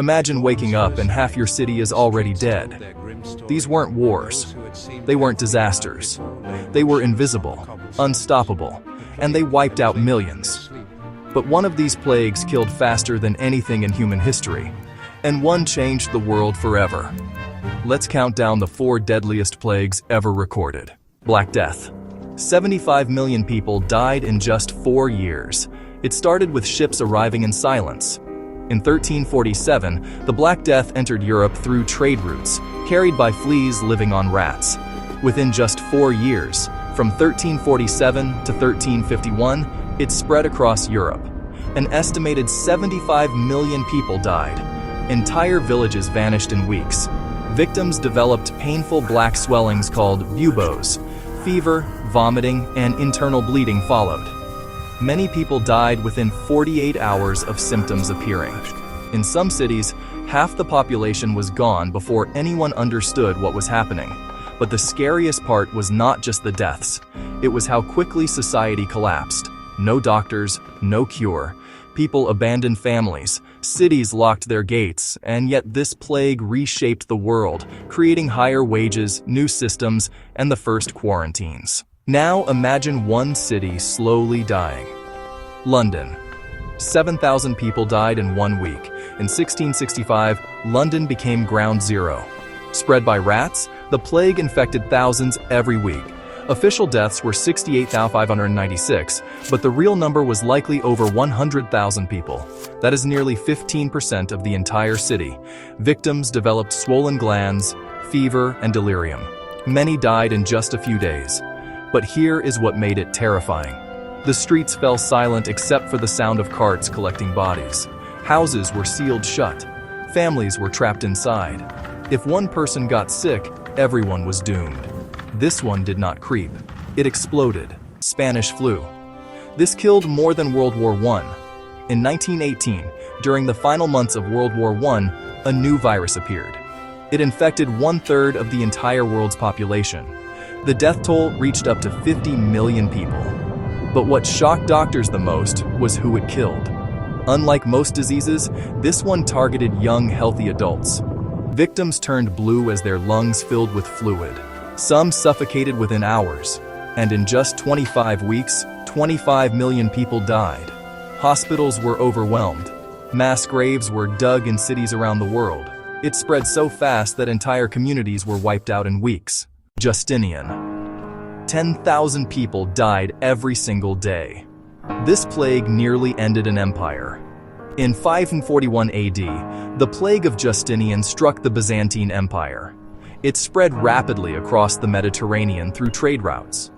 Imagine waking up and half your city is already dead. These weren't wars. They weren't disasters. They were invisible, unstoppable, and they wiped out millions. But one of these plagues killed faster than anything in human history, and one changed the world forever. Let's count down the 4 deadliest plagues ever recorded. Black Death. 75 million people died in just 4 years. It started with ships arriving in silence. In 1347, the Black Death entered Europe through trade routes, carried by fleas living on rats. Within just 4 years, from 1347 to 1351, it spread across Europe. An estimated 75 million people died. Entire villages vanished in weeks. Victims developed painful black swellings called buboes. Fever, vomiting, and internal bleeding followed. Many people died within 48 hours of symptoms appearing. In some cities, half the population was gone before anyone understood what was happening. But the scariest part was not just the deaths. It was how quickly society collapsed. No doctors, no cure. People abandoned families, cities locked their gates, and yet this plague reshaped the world, creating higher wages, new systems, and the first quarantines. Now imagine one city slowly dying. London. 7,000 people died in 1 week. In 1665, London became ground zero. Spread by rats, the plague infected thousands every week. Official deaths were 68,596, but the real number was likely over 100,000 people. That is nearly 15% of the entire city. Victims developed swollen glands, fever, and delirium. Many died in just a few days. But here is what made it terrifying. The streets fell silent except for the sound of carts collecting bodies. Houses were sealed shut. Families were trapped inside. If one person got sick, everyone was doomed. This one did not creep. It exploded. Spanish flu. This killed more than World War I. In 1918, during the final months of World War I, a new virus appeared. It infected 1/3 of the entire world's population. The death toll reached up to 50 million people. But what shocked doctors the most was who it killed. Unlike most diseases, this one targeted young, healthy adults. Victims turned blue as their lungs filled with fluid. Some suffocated within hours. And in just 25 weeks, 25 million people died. Hospitals were overwhelmed. Mass graves were dug in cities around the world. It spread so fast that entire communities were wiped out in weeks. Justinian. 10,000 people died every single day. This plague nearly ended an empire. In 541 AD, the plague of Justinian struck the Byzantine Empire. It spread rapidly across the Mediterranean through trade routes.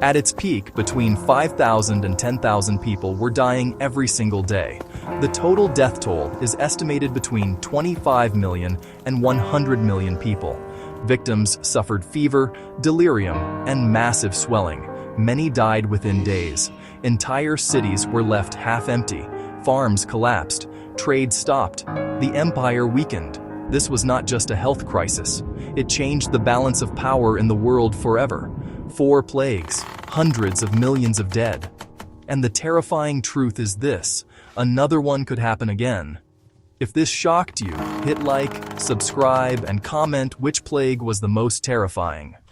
At its peak, between 5,000 and 10,000 people were dying every single day. The total death toll is estimated between 25 million and 100 million people. Victims suffered fever, delirium, and massive swelling. Many died within days. Entire cities were left half empty. Farms collapsed. Trade stopped. The empire weakened. This was not just a health crisis. It changed the balance of power in the world forever. 4 plagues, hundreds of millions of dead. And the terrifying truth is this: another one could happen again. If this shocked you, hit like, subscribe, and comment which plague was the most terrifying.